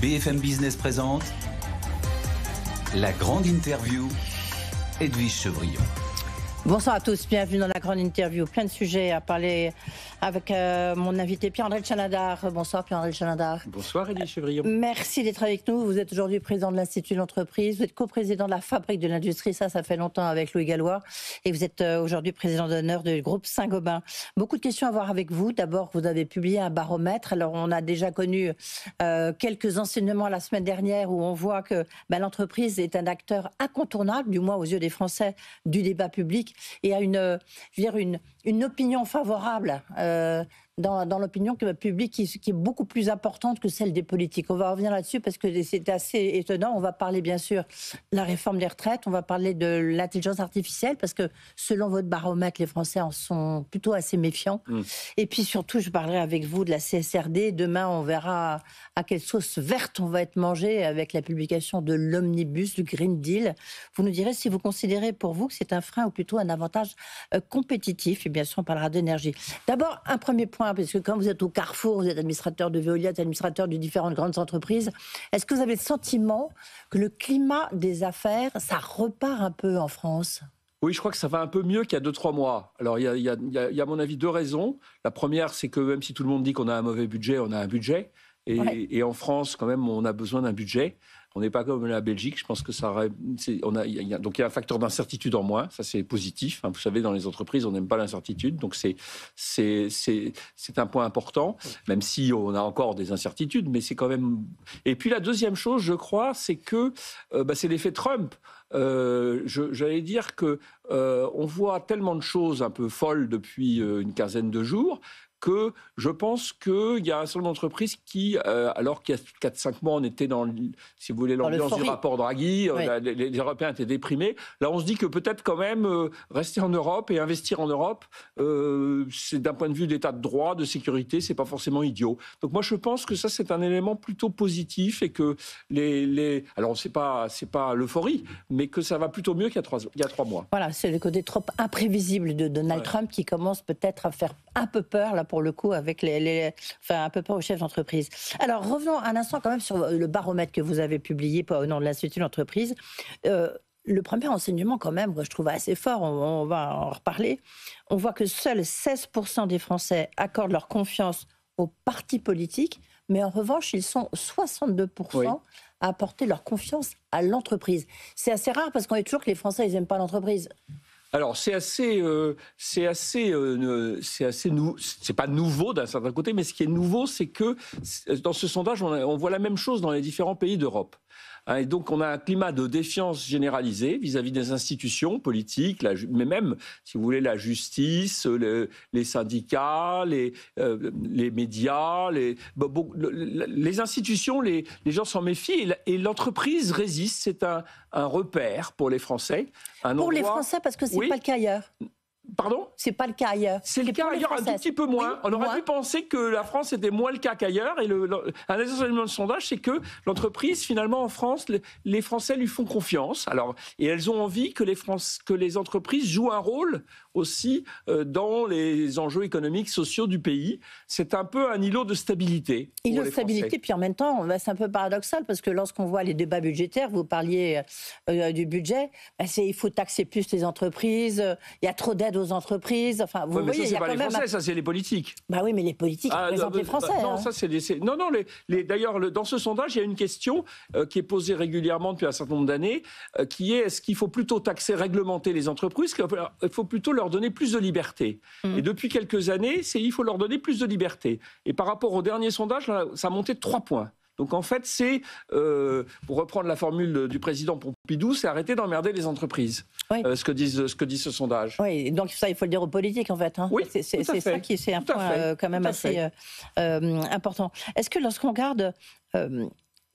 BFM Business présente la grande interview, Edwige Chevrillon. Bonsoir à tous, bienvenue dans la grande interview. Plein de sujets à parler avec mon invité Pierre-André Tchanadar. Bonsoir Pierre-André Tchanadar. Bonsoir Edwige Chevrillon. Merci d'être avec nous. Vous êtes aujourd'hui président de l'Institut de l'entreprise, vous êtes coprésident de la Fabrique de l'industrie, ça fait longtemps avec Louis Gallois. Et vous êtes aujourd'hui président d'honneur du groupe Saint-Gobain. Beaucoup de questions à voir avec vous. D'abord, vous avez publié un baromètre. Alors, on a déjà connu quelques enseignements la semaine dernière où on voit que l'entreprise est un acteur incontournable, du moins aux yeux des Français, du débat public. Et a une opinion favorable dans l'opinion publique qui est beaucoup plus importante que celle des politiques. On va revenir là-dessus parce que c'est assez étonnant. On va parler bien sûr de la réforme des retraites, on va parler de l'intelligence artificielle parce que selon votre baromètre, les Français en sont plutôt assez méfiants. Et puis surtout, je parlerai avec vous de la CSRD. Demain, on verra à quelle sauce verte on va être mangé avec la publication de l'Omnibus, du Green Deal. Vous nous direz si vous considérez pour vous que c'est un frein ou plutôt un avantage compétitif. Et bien sûr, on parlera d'énergie. D'abord, un premier point, parce que quand vous êtes au carrefour, vous êtes administrateur de Veolia, vous êtes administrateur de différentes grandes entreprises, est-ce que vous avez le sentiment que le climat des affaires, ça repart un peu en France ? Oui, je crois que ça va un peu mieux qu'il y a 2-3 mois. Alors, il y a à mon avis 2 raisons. La première, c'est que même si tout le monde dit qu'on a un mauvais budget, on a un budget. Et en France, quand même, on a besoin d'un budget. On n'est pas comme la Belgique. Je pense que donc il y a un facteur d'incertitude en moins. Ça, c'est positif. Vous savez, dans les entreprises, on n'aime pas l'incertitude. Donc c'est un point important, même si on a encore des incertitudes. Mais c'est quand même. Et puis la deuxième chose, je crois, c'est que c'est l'effet Trump. J'allais dire que on voit tellement de choses un peu folles depuis une quinzaine de jours que je pense qu'il y a un certain nombre d'entreprises qui, alors qu'il y a 4-5 mois, on était dans, si vous voulez, l'ambiance du rapport Draghi, oui. Les Européens étaient déprimés. Là, on se dit que peut-être quand même rester en Europe et investir en Europe, c'est d'un point de vue d'état de droit, de sécurité, c'est pas forcément idiot. Donc moi, je pense que ça, c'est un élément plutôt positif et que alors c'est pas l'euphorie, mais que ça va plutôt mieux qu'il y a 3 mois. Voilà, c'est le côté trop imprévisible de Donald Trump qui commence peut-être à faire un peu peur, là, pour le coup, avec un peu peur aux chefs d'entreprise. Alors, revenons un instant quand même sur le baromètre que vous avez publié au nom de l'Institut de l'entreprise. Le premier enseignement, quand même, moi, je trouve assez fort, on va en reparler. On voit que seuls 16% des Français accordent leur confiance aux partis politiques, mais en revanche, ils sont 62% à apporter leur confiance à l'entreprise. C'est assez rare parce qu'on dit toujours que les Français, ils n'aiment pas l'entreprise. Alors c'est pas nouveau d'un certain côté, mais ce qui est nouveau, c'est que dans ce sondage, on voit la même chose dans les différents pays d'Europe. Et donc, on a un climat de défiance généralisé vis-à-vis des institutions politiques, mais même, si vous voulez, la justice, les syndicats, les médias, les institutions, les gens s'en méfient et l'entreprise résiste. C'est un repère pour les Français. Les Français, parce que c'est pas le cas ailleurs. Pardon ? C'est pas le cas ailleurs. C'est le cas ailleurs un tout petit peu moins. On aurait pu penser que la France était moins le cas qu'ailleurs. Et un des éléments de sondage, c'est que l'entreprise, finalement, en France, les Français lui font confiance. Et elles ont envie que les entreprises jouent un rôle aussi dans les enjeux économiques, sociaux du pays. C'est un peu un îlot de stabilité. Îlot de stabilité, puis en même temps, c'est un peu paradoxal, parce que lorsqu'on voit les débats budgétaires, vous parliez du budget, il faut taxer plus les entreprises, il y a trop d'aides aux entreprises. Enfin, vous voyez, ça, c'est pas les Français, ça, c'est les politiques. Oui, mais les politiques représentent les Français. Non, ça, c'est d'ailleurs, dans ce sondage, il y a une question qui est posée régulièrement depuis un certain nombre d'années, qui est: est-ce qu'il faut plutôt taxer, réglementer les entreprises, qu'il faut plutôt leur donner plus de liberté. Et depuis quelques années, il faut leur donner plus de liberté. Et par rapport au dernier sondage, là, ça a monté de 3 points. Donc en fait, c'est, pour reprendre la formule du président Pompidou, c'est arrêter d'emmerder les entreprises, ce que dit ce sondage. Oui, donc ça, il faut le dire aux politiques, en fait. Oui, c'est ça qui est un point quand même assez important. Est-ce que lorsqu'on regarde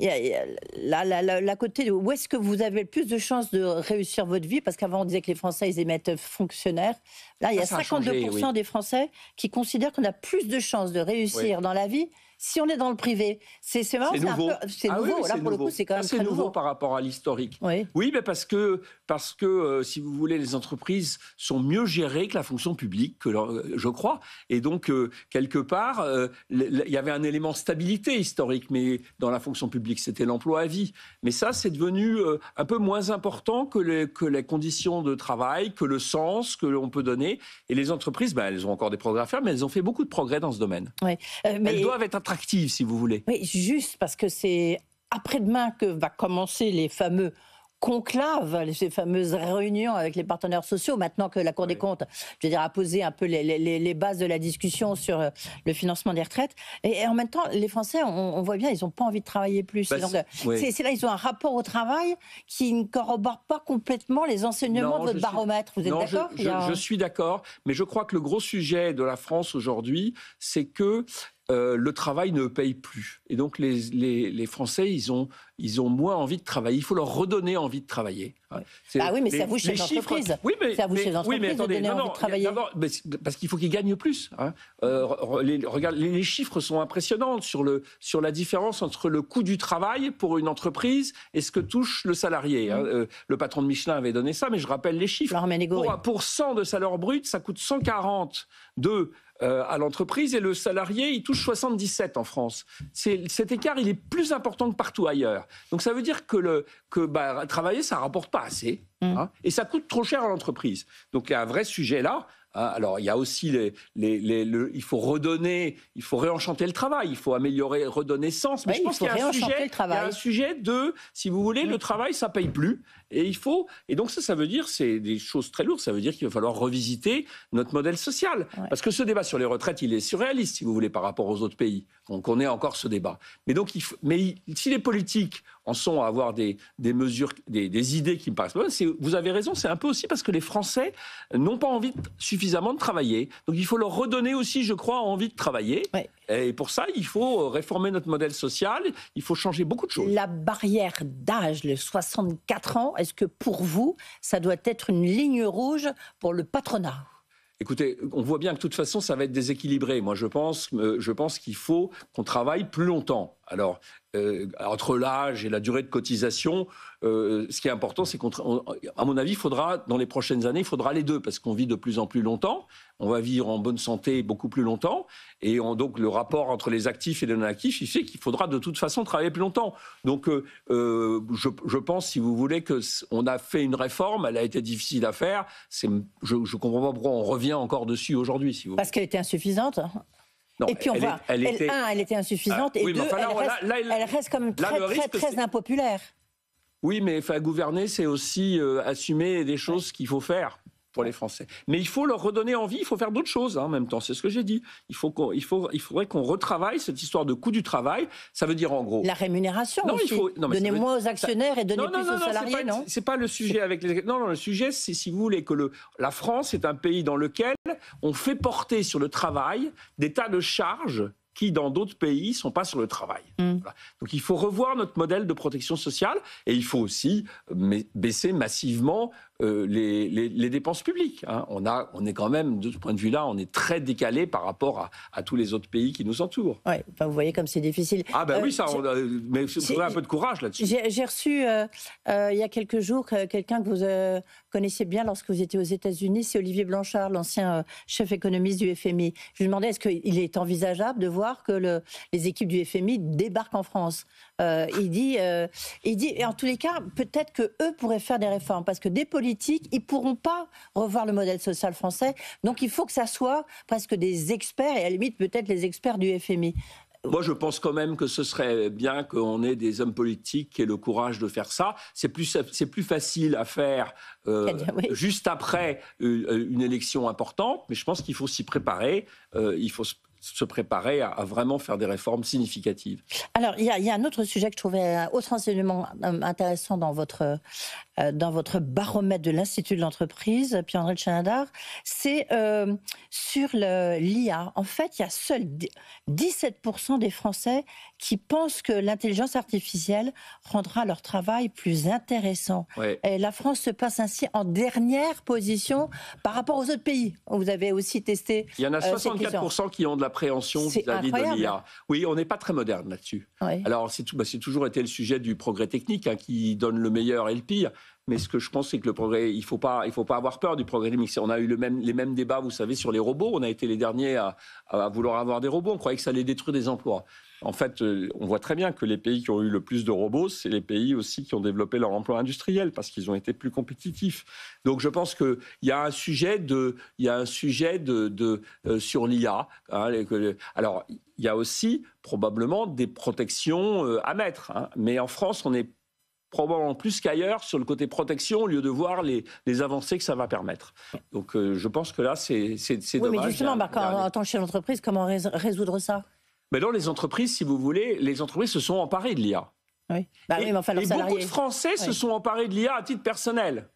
la côté où est-ce que vous avez le plus de chances de réussir votre vie, parce qu'avant on disait que les Français ils aimaient être fonctionnaires. Là, il y a 52% des Français qui considèrent qu'on a plus de chances de réussir dans la vie Si on est dans le privé, c'est marrant, c'est nouveau. C'est nouveau. Là, pour le coup, c'est quand même très nouveau par rapport à l'historique. Oui, mais parce que si vous voulez, les entreprises sont mieux gérées que la fonction publique, je crois. Et donc, quelque part, il y avait un élément stabilité historique, mais dans la fonction publique, c'était l'emploi à vie. Mais ça, c'est devenu un peu moins important que les conditions de travail, que le sens que l'on peut donner. Et les entreprises, elles ont encore des progrès à faire, mais elles ont fait beaucoup de progrès dans ce domaine. Oui. Elles doivent être attractives, si vous voulez. Oui, juste parce que c'est après-demain que va commencer les fameux conclaves, ces fameuses réunions avec les partenaires sociaux, maintenant que la Cour des comptes, je veux dire, a posé un peu les bases de la discussion sur le financement des retraites. Et en même temps, les Français, on voit bien, ils n'ont pas envie de travailler plus. C'est là, ils ont un rapport au travail qui ne corrobore pas complètement les enseignements de votre baromètre. Vous êtes d'accord ? Je suis d'accord, mais je crois que le gros sujet de la France aujourd'hui, c'est que le travail ne paye plus. Et donc, les Français, ils ont moins envie de travailler. Il faut leur redonner envie de travailler. Oui, mais c'est à vous, chef d'entreprise. C'est à vous, chef d'entreprise, de donner envie de travailler. D'abord, parce qu'il faut qu'ils gagnent plus. Regarde, les chiffres sont impressionnants sur la différence entre le coût du travail pour une entreprise et ce que touche le salarié. Le patron de Michelin avait donné ça, mais je rappelle les chiffres. Pour 100 de salaire brut, ça coûte 142 à l'entreprise et le salarié, il touche 77 en France. Cet écart, il est plus important que partout ailleurs. Donc ça veut dire que travailler, ça ne rapporte pas assez et ça coûte trop cher à l'entreprise. Donc il y a un vrai sujet là. Alors, il y a aussi il faut redonner, il faut réenchanter le travail, il faut améliorer, redonner sens. Mais je pense qu'il y a un sujet de, si vous voulez, le travail, ça paye plus. Et donc ça veut dire, c'est des choses très lourdes, ça veut dire qu'il va falloir revisiter notre modèle social. Parce que ce débat sur les retraites, il est surréaliste, si vous voulez, par rapport aux autres pays. On connaît encore ce débat. Mais donc, si les politiques en sont à avoir des mesures, des idées qui me paraissent bonnes, vous avez raison, c'est un peu aussi parce que les Français n'ont pas envie suffisamment de travailler. Donc il faut leur redonner aussi, je crois, envie de travailler. Et pour ça, il faut réformer notre modèle social, il faut changer beaucoup de choses. La barrière d'âge, les 64 ans, est-ce que pour vous, ça doit être une ligne rouge pour le patronat ? Écoutez, on voit bien que de toute façon, ça va être déséquilibré. Moi, je pense qu'il faut qu'on travaille plus longtemps. Alors, entre l'âge et la durée de cotisation, ce qui est important, c'est qu'à mon avis, dans les prochaines années, il faudra les deux, parce qu'on vit de plus en plus longtemps, on va vivre en bonne santé beaucoup plus longtemps, et donc le rapport entre les actifs et les non-actifs, il fait qu'il faudra de toute façon travailler plus longtemps. Donc, je pense, si vous voulez, qu'on a fait une réforme, elle a été difficile à faire, je ne comprends pas pourquoi on revient encore dessus aujourd'hui. Si vous parce qu'elle était insuffisante. Non, et puis elle était insuffisante, et deux, elle reste quand même très impopulaire. Oui, mais gouverner, c'est aussi assumer des choses qu'il faut faire pour les Français. Mais il faut leur redonner envie, il faut faire d'autres choses en même temps, c'est ce que j'ai dit. Il faudrait qu'on retravaille cette histoire de coût du travail, ça veut dire en gros... La rémunération aussi, donner moins aux actionnaires et donner plus aux salariés, non ? C'est pas le sujet avec les... Non, le sujet, c'est, si vous voulez, que la France est un pays dans lequel on fait porter sur le travail des tas de charges qui, dans d'autres pays, ne sont pas sur le travail. Voilà. Donc il faut revoir notre modèle de protection sociale et il faut aussi baisser massivement les dépenses publiques. On est quand même, de ce point de vue-là, on est très décalé par rapport à tous les autres pays qui nous entourent. Ouais, vous voyez comme c'est difficile. Oui, mais il faudrait un peu de courage là-dessus. J'ai reçu, il y a quelques jours, quelqu'un que vous connaissiez bien lorsque vous étiez aux États-Unis, c'est Olivier Blanchard, l'ancien chef économiste du FMI. Je lui demandais, est-ce qu'il est envisageable de voir que les équipes du FMI débarquent en France ? Il dit, et en tous les cas, peut-être qu'eux pourraient faire des réformes, parce que des politiques, ils ne pourront pas revoir le modèle social français. Donc il faut que ça soit presque des experts, et à la limite peut-être les experts du FMI. Moi, je pense quand même que ce serait bien qu'on ait des hommes politiques qui aient le courage de faire ça. C'est plus facile à faire juste après une élection importante, mais je pense qu'il faut s'y préparer. Il faut se préparer à vraiment faire des réformes significatives. Alors, il y a un autre sujet que je trouvais, un autre enseignement intéressant dans votre dans votre baromètre de l'Institut de l'entreprise, Pierre-André de Chalendar, c'est sur l'IA. En fait, il y a seuls 17% des Français qui pensent que l'intelligence artificielle rendra leur travail plus intéressant. Ouais. Et la France se place ainsi en dernière position par rapport aux autres pays. Vous avez aussi testé. Il y en a 64% qui ont de l'appréhension vis-à-vis de l'IA. Oui, on n'est pas très moderne là-dessus. Oui. Alors, c'est toujours été le sujet du progrès technique qui donne le meilleur et le pire. Mais ce que je pense, c'est que le progrès, il faut pas avoir peur du progrès technique. On a eu les mêmes débats, vous savez, sur les robots. On a été les derniers à vouloir avoir des robots. On croyait que ça allait détruire des emplois. En fait, on voit très bien que les pays qui ont eu le plus de robots, c'est les pays aussi qui ont développé leur emploi industriel parce qu'ils ont été plus compétitifs. Donc, je pense qu'il y a un sujet sur l'IA. Alors, il y a aussi probablement des protections à mettre. Mais en France, on est probablement plus qu'ailleurs sur le côté protection au lieu de voir les avancées que ça va permettre. Donc, je pense que là, c'est oui, dommage. Mais justement, Marc, en tant que chef d'entreprise, comment résoudre ça? Mais dans les entreprises, si vous voulez, les entreprises se sont emparées de l'IA. Oui. Mais enfin, leurs salariés... beaucoup de Français se sont emparés de l'IA à titre personnel.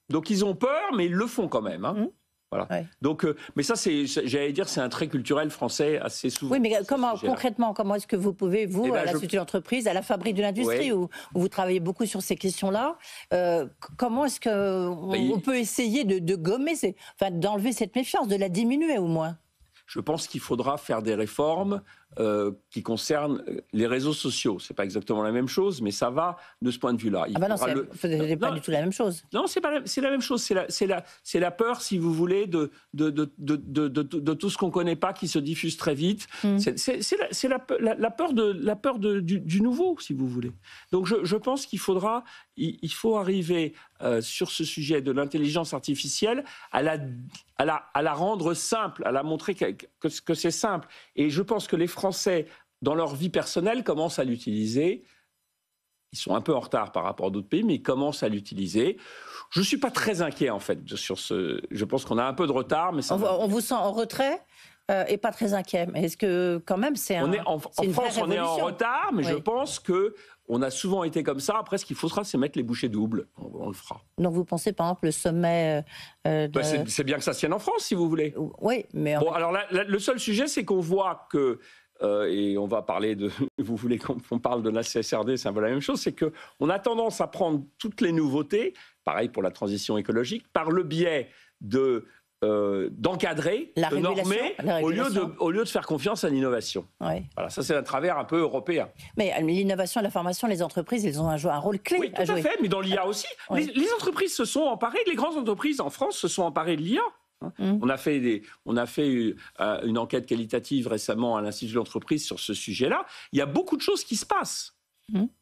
Donc ils ont peur, mais ils le font quand même. Voilà. Donc, mais ça, j'allais dire, c'est un trait culturel français assez souvent. Oui, mais concrètement, comment est-ce que vous pouvez, vous, à l'Institut de l'entreprise, à la Fabrique de l'industrie, où vous travaillez beaucoup sur ces questions-là, comment est-ce qu'on peut essayer de gommer, d'enlever cette méfiance, de la diminuer au moins? Je pense qu'il faudra faire des réformes qui concernent les réseaux sociaux. C'est pas exactement la même chose, mais ça va de ce point de vue-là. C'est pas du tout la même chose. Non, c'est la même chose. C'est la peur, si vous voulez, de tout ce qu'on connaît pas qui se diffuse très vite. C'est la peur du nouveau, si vous voulez. Donc je pense qu'il faut arriver sur ce sujet de l'intelligence artificielle à la rendre simple, à la montrer que c'est simple. Et je pense que les Français, dans leur vie personnelle, commencent à l'utiliser. Ils sont un peu en retard par rapport à d'autres pays, mais ils commencent à l'utiliser. Je ne suis pas très inquiet, en fait, sur ce... Je pense qu'on a un peu de retard, mais ça... On vous sent en retrait et pas très inquiet. Mais est-ce que, quand même, en France, on est en retard, mais je pense que on a souvent été comme ça. Après, ce qu'il faudra, c'est mettre les bouchées doubles. On le fera. Donc, vous pensez, par exemple, le sommet... c'est bien que ça se tienne en France, si vous voulez. Oui, mais... Alors, le seul sujet, c'est qu'on voit que... et on va parler de... Vous voulez qu'on parle de la CSRD, c'est un peu la même chose. C'est qu'on a tendance à prendre toutes les nouveautés, pareil pour la transition écologique, par le biais d'encadrer, de normer, au lieu de faire confiance à l'innovation. Oui. Voilà, ça c'est un travers un peu européen. Mais l'innovation et la formation, les entreprises, ils ont un rôle clé à jouer. Oui, tout à fait, mais dans l'IA aussi. Oui. Les entreprises se sont emparées, les grandes entreprises en France se sont emparées de l'IA. On a fait une enquête qualitative récemment à l'Institut de l'entreprise sur ce sujet-là. Il y a beaucoup de choses qui se passent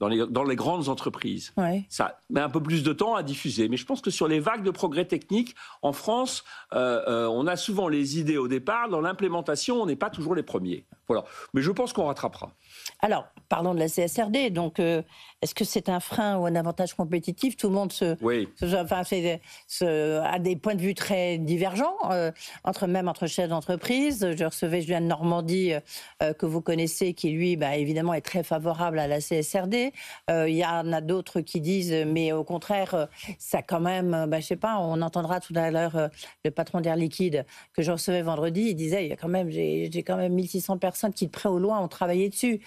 dans les grandes entreprises. Ça met un peu plus de temps à diffuser. Mais je pense que sur les vagues de progrès techniques, en France, on a souvent les idées au départ. Dans l'implémentation, on n'est pas toujours les premiers. Voilà. Mais je pense qu'on rattrapera. Alors, parlons de la CSRD. Donc, est-ce que c'est un frein ou un avantage compétitif? Tout le monde a des points de vue très divergents, entre chefs d'entreprise. Je recevais Julien de Normandie, que vous connaissez, qui, lui, évidemment, est très favorable à la CSRD. Il y en a d'autres qui disent, mais au contraire, ça quand même, je sais pas, on entendra tout à l'heure le patron d'Air Liquide, que je recevais vendredi, il disait, j'ai quand même 1600 personnes qui, de près ou loin, ont travaillé dessus.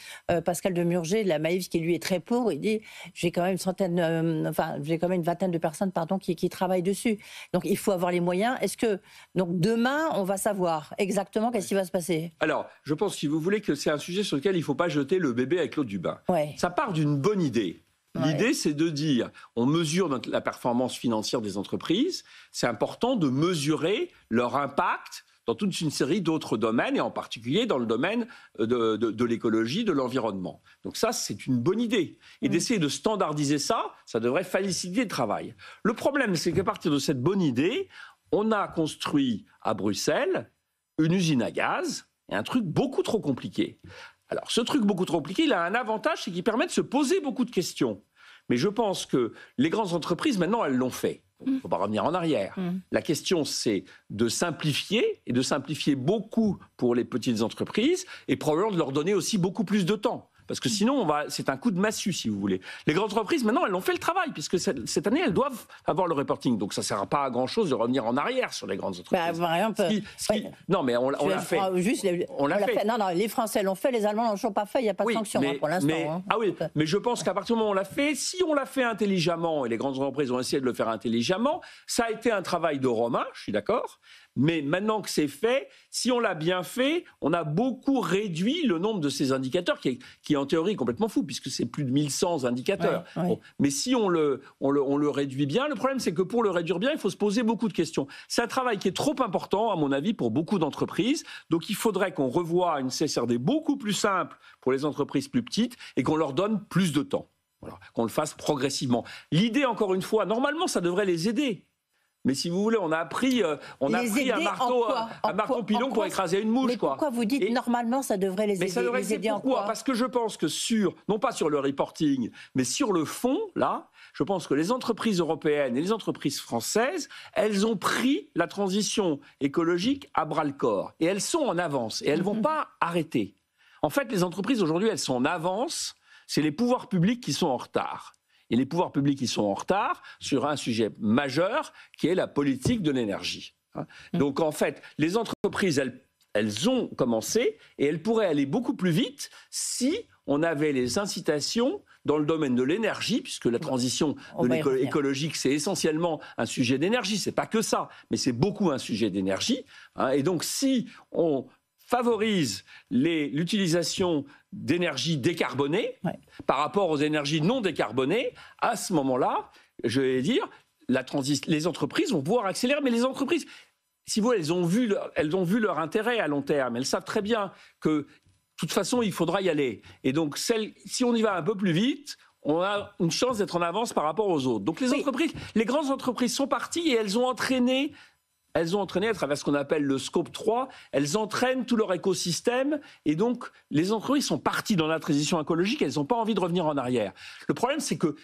Pascal Demurger, de la Maïf, qui lui est très pour, il dit j'ai quand même une vingtaine de personnes qui travaillent dessus. Donc il faut avoir les moyens. Est-ce que donc demain on va savoir exactement qu'est-ce qui va se passer? Alors je pense, si vous voulez, que c'est un sujet sur lequel il ne faut pas jeter le bébé avec l'eau du bain. Ça part d'une bonne idée. L'idée, c'est de dire, on mesure la performance financière des entreprises. C'est important de mesurer leur impact dans toute une série d'autres domaines, et en particulier dans le domaine de l'écologie, de l'environnement. Donc ça, c'est une bonne idée. Et d'essayer de standardiser ça, ça devrait faciliter le travail. Le problème, c'est qu'à partir de cette bonne idée, on a construit à Bruxelles une usine à gaz, et un truc beaucoup trop compliqué. Alors, ce truc beaucoup trop compliqué, il a un avantage, c'est qu'il permet de se poser beaucoup de questions. Mais je pense que les grandes entreprises, maintenant, elles l'ont fait. Il ne faut pas revenir en arrière. La question, c'est de simplifier, et de simplifier beaucoup pour les petites entreprises, et probablement de leur donner aussi beaucoup plus de temps. Parce que sinon, c'est un coup de massue, si vous voulez. Les grandes entreprises, maintenant, elles ont fait le travail, puisque cette année, elles doivent avoir le reporting. Donc, ça ne sert pas à grand-chose de revenir en arrière sur les grandes entreprises. Par exemple, non, mais on l'a fait. On l'a fait. Non, les Français l'ont fait, les Allemands l'ont toujours pas fait. Il n'y a pas de sanction pour l'instant. Ah oui, mais je pense qu'à partir du moment où on l'a fait, si on l'a fait intelligemment, et les grandes entreprises ont essayé de le faire intelligemment, ça a été un travail de Romain, je suis d'accord. Mais maintenant que c'est fait, si on l'a bien fait, on a beaucoup réduit le nombre de ces indicateurs, qui est en théorie complètement fou, puisque c'est plus de 1100 indicateurs. Ouais. Bon, mais si on le réduit bien, le problème c'est que pour le réduire bien, il faut se poser beaucoup de questions. C'est un travail qui est trop important, à mon avis, pour beaucoup d'entreprises. Donc il faudrait qu'on revoie une CSRD beaucoup plus simple pour les entreprises plus petites et qu'on leur donne plus de temps. Voilà, qu'on le fasse progressivement. L'idée, encore une fois, normalement, ça devrait les aider. Mais si vous voulez, on a pris un marteau pilon pour écraser une mouche. Mais pourquoi vous dites normalement ça devrait les aider? Mais ça devrait les aider en quoi? Parce que je pense que non pas sur le reporting, mais sur le fond, là, je pense que les entreprises européennes et les entreprises françaises, elles ont pris la transition écologique à bras-le-corps. Et elles sont en avance. Et elles ne vont pas arrêter. En fait, les entreprises aujourd'hui, elles sont en avance. C'est les pouvoirs publics qui sont en retard. Et les pouvoirs publics, ils sont en retard sur un sujet majeur qui est la politique de l'énergie. Donc en fait, les entreprises, elles ont commencé et elles pourraient aller beaucoup plus vite si on avait les incitations dans le domaine de l'énergie, puisque la transition écologique, c'est essentiellement un sujet d'énergie. C'est pas que ça, mais c'est beaucoup un sujet d'énergie. Et donc si on favorise l'utilisation d'énergie décarbonée par rapport aux énergies non décarbonées, à ce moment-là, je vais dire, les entreprises vont pouvoir accélérer. Mais les entreprises, si vous voulez, elles ont vu leur intérêt à long terme. Elles savent très bien que, de toute façon, il faudra y aller. Et donc, si on y va un peu plus vite, on a une chance d'être en avance par rapport aux autres. Donc, les grandes entreprises sont parties et elles ont entraîné à travers ce qu'on appelle le scope 3, elles entraînent tout leur écosystème et donc les entreprises sont parties dans la transition écologique, elles n'ont pas envie de revenir en arrière. Le problème, c'est que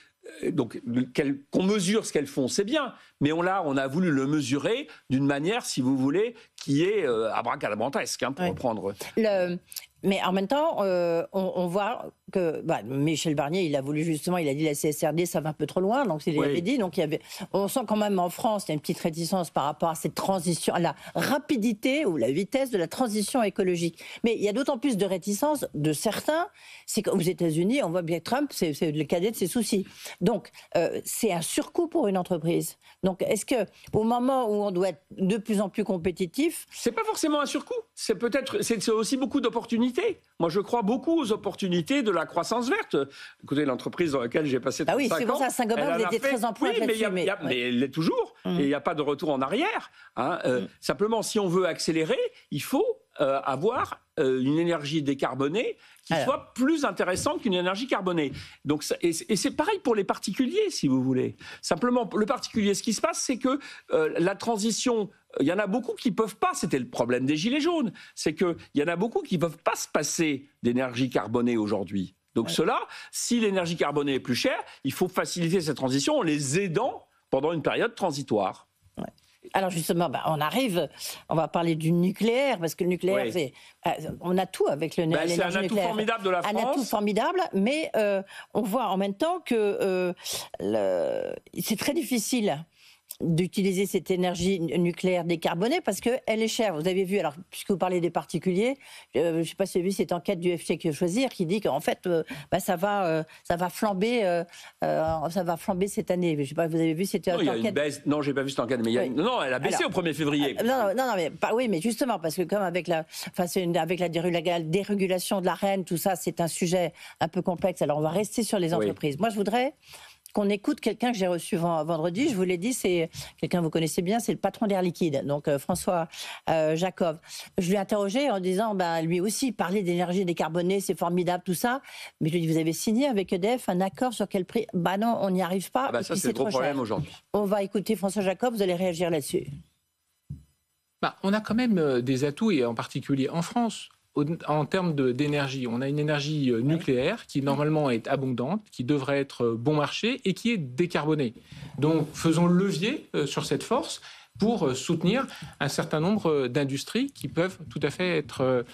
qu'on mesure ce qu'elles font, c'est bien, mais on a voulu le mesurer d'une manière, si vous voulez, qui est abracadabrantesque, pour reprendre. Mais en même temps, on voit que Michel Barnier, il a dit la CSRD, ça va un peu trop loin, donc il avait dit. Donc on sent quand même en France, il y a une petite réticence par rapport à cette transition, à la rapidité ou la vitesse de la transition écologique. Mais il y a d'autant plus de réticence de certains, c'est qu'aux États-Unis, on voit bien que Trump, c'est le cadet de ses soucis. Donc c'est un surcoût pour une entreprise. Donc est-ce que au moment où on doit être de plus en plus compétitif, c'est pas forcément un surcoût, c'est aussi beaucoup d'opportunités. Moi, je crois beaucoup aux opportunités de la croissance verte. Écoutez, l'entreprise dans laquelle j'ai passé 35 ans... oui, c'est pour ça, Saint-Gobain, vous étiez très en pointe là-dessus. Mais elle l'est toujours, et il n'y a pas de retour en arrière. Simplement, si on veut accélérer, il faut avoir une énergie décarbonée qui soit plus intéressante qu'une énergie carbonée. Donc, et c'est pareil pour les particuliers, si vous voulez. Simplement, le particulier, ce qui se passe, c'est que la transition... Il y en a beaucoup qui ne peuvent pas, c'était le problème des Gilets jaunes, c'est qu'il y en a beaucoup qui ne peuvent pas se passer d'énergie carbonée aujourd'hui. Donc cela, si l'énergie carbonée est plus chère, il faut faciliter cette transition en les aidant pendant une période transitoire. Alors justement, on va parler du nucléaire, parce que le nucléaire, on a tout avec l'énergie nucléaire. C'est un atout formidable de la France. Un atout formidable, mais on voit en même temps que c'est très difficile d'utiliser cette énergie nucléaire décarbonée parce qu'elle est chère. Vous avez vu, alors puisque vous parlez des particuliers, je ne sais pas si vous avez vu cette enquête du FCQ Choisir qui dit qu'en fait, ça va flamber cette année. Je ne sais pas, vous avez vu cette enquête? Il y a une baisse. Non, j'ai pas vu cette enquête, mais non, elle a baissé au 1er février. Mais justement, parce que comme avec la dérégulation de la reine, tout ça, c'est un sujet un peu complexe. Alors on va rester sur les entreprises. Moi, je voudrais qu'on écoute quelqu'un que j'ai reçu vendredi, je vous l'ai dit, c'est quelqu'un que vous connaissez bien, c'est le patron d'Air Liquide, donc François Jacov. Je lui ai interrogé en disant, lui aussi, parler d'énergie décarbonée, c'est formidable, tout ça, mais je lui ai dit, vous avez signé avec EDF un accord sur quel prix? Non, on n'y arrive pas. Ça, c'est le gros problème aujourd'hui. On va écouter François Jacov, vous allez réagir là-dessus. On a quand même des atouts, et en particulier en France. En termes d'énergie, on a une énergie nucléaire qui normalement est abondante, qui devrait être bon marché et qui est décarbonée. Donc faisons le levier sur cette force. pour soutenir un certain nombre d'industries qui peuvent tout à fait être,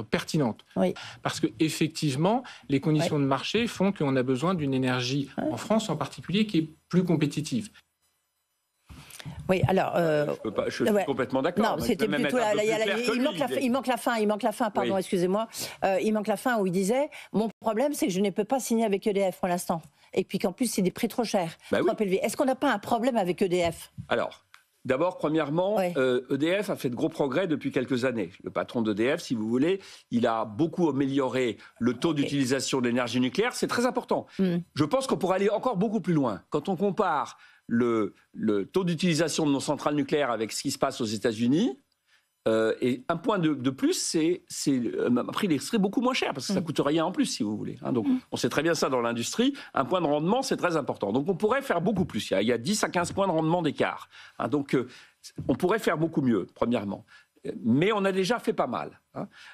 pertinentes. Oui. Parce qu'effectivement, les conditions de marché font qu'on a besoin d'une énergie, en France en particulier, qui est plus compétitive. Oui, alors... je suis complètement d'accord. Non, c'était plutôt... Il manque la fin, pardon, excusez-moi. Il manque la fin où il disait « Mon problème, c'est que je ne peux pas signer avec EDF pour l'instant. Et puis qu'en plus, c'est des prix trop chers, trop élevés. Est-ce qu'on n'a pas un problème avec EDF ?» Alors, d'abord, premièrement, EDF a fait de gros progrès depuis quelques années. Le patron d'EDF, si vous voulez, il a beaucoup amélioré le taux d'utilisation de l'énergie nucléaire. C'est très important. Je pense qu'on pourrait aller encore beaucoup plus loin. Quand on compare le taux d'utilisation de nos centrales nucléaires avec ce qui se passe aux États-Unis, et un point de plus, c'est un prix d'électricité beaucoup moins cher, parce que ça ne coûte rien en plus, si vous voulez. Donc, on sait très bien ça dans l'industrie. Un point de rendement, c'est très important. Donc, on pourrait faire beaucoup plus. Il y a 10 à 15 points de rendement d'écart. Donc, on pourrait faire beaucoup mieux, premièrement. Mais on a déjà fait pas mal.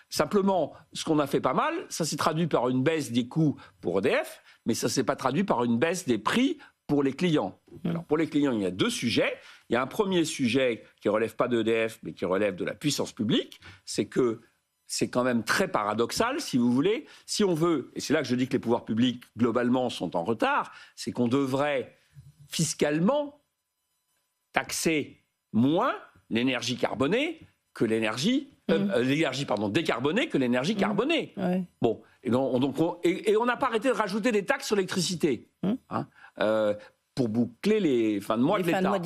Simplement, ce qu'on a fait pas mal, ça s'est traduit par une baisse des coûts pour EDF, mais ça ne s'est pas traduit par une baisse des prix pour les clients. Alors, pour les clients, il y a deux sujets. Il y a un premier sujet qui ne relève pas d'EDF, mais qui relève de la puissance publique. C'est que c'est quand même très paradoxal, si vous voulez. Si on veut, et c'est là que je dis que les pouvoirs publics, globalement, sont en retard, c'est qu'on devrait fiscalement taxer moins l'énergie carbonée que l'énergie décarbonée que l'énergie carbonée. Bon, et on n'a pas arrêté de rajouter des taxes sur l'électricité. Pour boucler les fins de mois de l'État.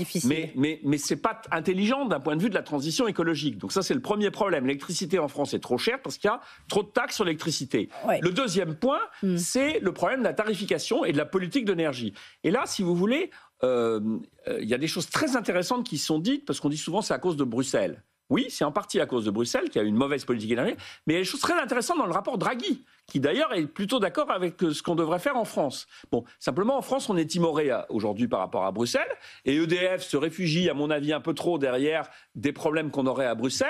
Mais ce n'est pas intelligent d'un point de vue de la transition écologique. Donc ça, c'est le premier problème. L'électricité en France est trop chère parce qu'il y a trop de taxes sur l'électricité. Le deuxième point, c'est le problème de la tarification et de la politique d'énergie. Et là, si vous voulez, il y a des choses très intéressantes qui sont dites, parce qu'on dit souvent que c'est à cause de Bruxelles. Oui, c'est en partie à cause de Bruxelles, qui a une mauvaise politique énergétique, mais il y a des choses très intéressantes dans le rapport Draghi, qui d'ailleurs est plutôt d'accord avec ce qu'on devrait faire en France. Bon, simplement en France, on est timoré aujourd'hui par rapport à Bruxelles, et EDF se réfugie, à mon avis, un peu trop derrière des problèmes qu'on aurait à Bruxelles.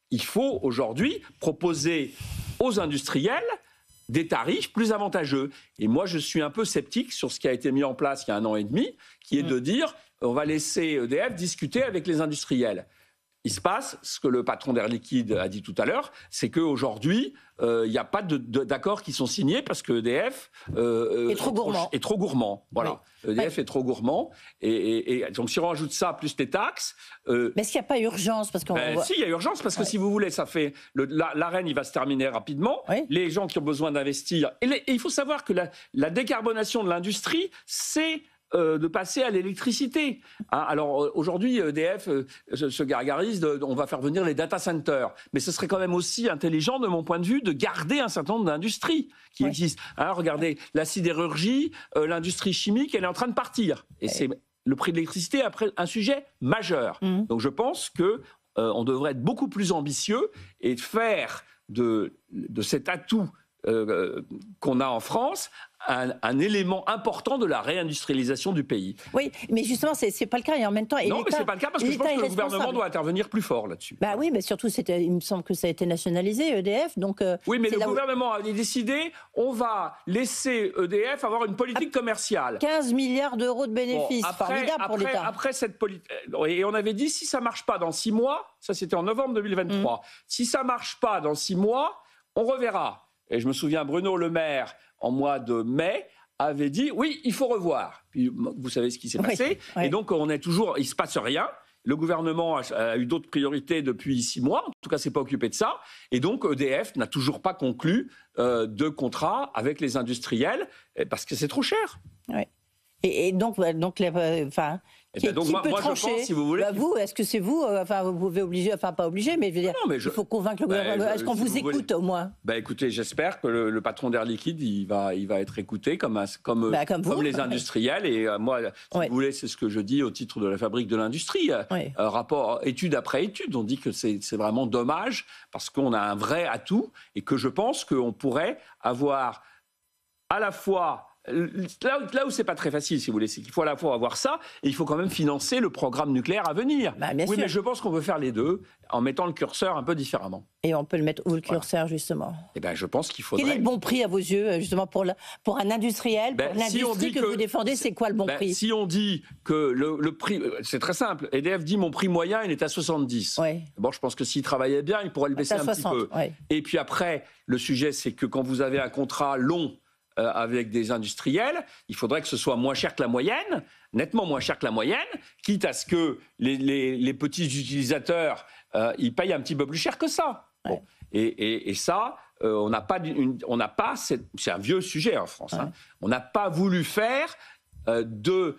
Il faut aujourd'hui proposer aux industriels des tarifs plus avantageux. Et moi, je suis un peu sceptique sur ce qui a été mis en place il y a 1 an et demi, qui est de dire on va laisser EDF discuter avec les industriels. Il se passe ce que le patron d'Air Liquide a dit tout à l'heure, c'est qu'aujourd'hui, il n'y a pas d'accords qui sont signés parce que EDF est trop gourmand. Voilà. EDF est trop gourmand. Et donc, si on rajoute ça, plus les taxes... Mais est-ce qu'il n'y a pas urgence parce qu'on Si, il y a urgence, parce que si vous voulez, ça fait... L'AREN, il va se terminer rapidement. Les gens qui ont besoin d'investir... Et il faut savoir que la décarbonation de l'industrie, c'est... de passer à l'électricité. Alors aujourd'hui, EDF se gargarise, on va faire venir les data centers. Mais ce serait quand même aussi intelligent, de mon point de vue, de garder un certain nombre d'industries qui existent. Regardez, la sidérurgie, l'industrie chimique, elle est en train de partir. Et c'est le prix de l'électricité après un sujet majeur. Donc je pense qu'on devrait être beaucoup plus ambitieux et faire de cet atout qu'on a en France un élément important de la réindustrialisation du pays. Oui, mais justement, c'est pas le cas. Et en même temps, non, mais c'est pas le cas parce que je pense que le gouvernement doit intervenir plus fort là-dessus. Bah oui, mais surtout, il me semble que ça a été nationalisé, EDF. Donc, oui, mais le gouvernement a décidé, on va laisser EDF avoir une politique commerciale. 15 milliards d'euros de bénéfices, formidable pour l'État. Après cette politique, et on avait dit, si ça marche pas dans 6 mois, ça c'était en novembre 2023, si ça marche pas dans 6 mois, on reverra. Et je me souviens, Bruno Le Maire, en mois de mai, avait dit oui, il faut revoir. Puis vous savez ce qui s'est passé. Et donc il ne se passe rien. Le gouvernement a eu d'autres priorités depuis 6 mois. En tout cas, s'est pas occupé de ça. Et donc EDF n'a toujours pas conclu de contrat avec les industriels parce que c'est trop cher. Oui. Et donc qui peut trancher, je pense, si vous voulez. Vous, est-ce que c'est vous vous pouvez obliger, pas obliger, mais je veux dire, il faut convaincre le gouvernement. Est-ce qu'on vous écoute au moins ? Écoutez, j'espère que le patron d'Air Liquide, il va être écouté comme les industriels. Et moi, si vous voulez, c'est ce que je dis au titre de la fabrique de l'industrie. Rapport étude après étude, on dit que c'est vraiment dommage parce qu'on a un vrai atout et que je pense qu'on pourrait avoir à la fois là où c'est pas très facile, si vous voulez, c'est qu'il faut à la fois avoir ça et il faut quand même financer le programme nucléaire à venir. Bien sûr. Mais je pense qu'on veut faire les deux en mettant le curseur un peu différemment. Et on peut le mettre où, le curseur, justement? Eh ben, je pense qu'il faudrait... Quel est le bon prix à vos yeux, justement, pour un industriel, pour l'industrie que vous défendez, c'est quoi le bon prix? Si on dit que le prix... C'est très simple. EDF dit mon prix moyen, il est à 70. Oui. Bon, je pense que s'il travaillait bien, il pourrait le baisser un 60, petit peu. oui. Et puis après, le sujet, c'est que quand vous avez un contrat long avec des industriels, il faudrait que ce soit moins cher que la moyenne, nettement moins cher que la moyenne, quitte à ce que les petits utilisateurs, ils payent un petit peu plus cher que ça. Ouais. Bon. Et ça, on n'a pas, c'est un vieux sujet en France, hein. On n'a pas voulu faire de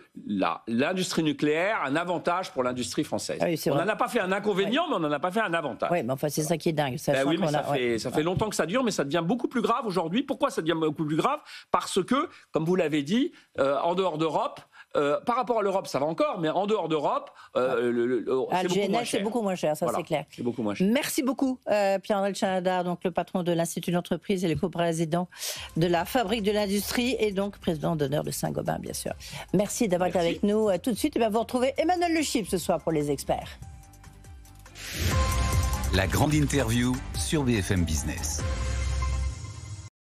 l'industrie nucléaire un avantage pour l'industrie française. Ah oui, on n'en a pas fait un inconvénient, mais on n'en a pas fait un avantage. Oui, mais enfin, c'est ça qui est dingue. Oui, mais ça fait longtemps que ça dure, mais ça devient beaucoup plus grave aujourd'hui. Pourquoi ça devient beaucoup plus grave? Parce que, comme vous l'avez dit, en dehors d'Europe, par rapport à l'Europe, ça va encore, mais en dehors d'Europe, c'est beaucoup moins cher, ça, voilà, c'est clair. C'est beaucoup moins cher. Merci beaucoup, Pierre-André Tchanadar, donc le patron de l'Institut d'entreprise et le co-président de la Fabrique de l'Industrie et donc président d'honneur de Saint-Gobain, bien sûr. Merci d'avoir été avec nous. Tout de suite, vous retrouvez Emmanuel Le Chip ce soir pour les experts. La grande interview sur BFM Business.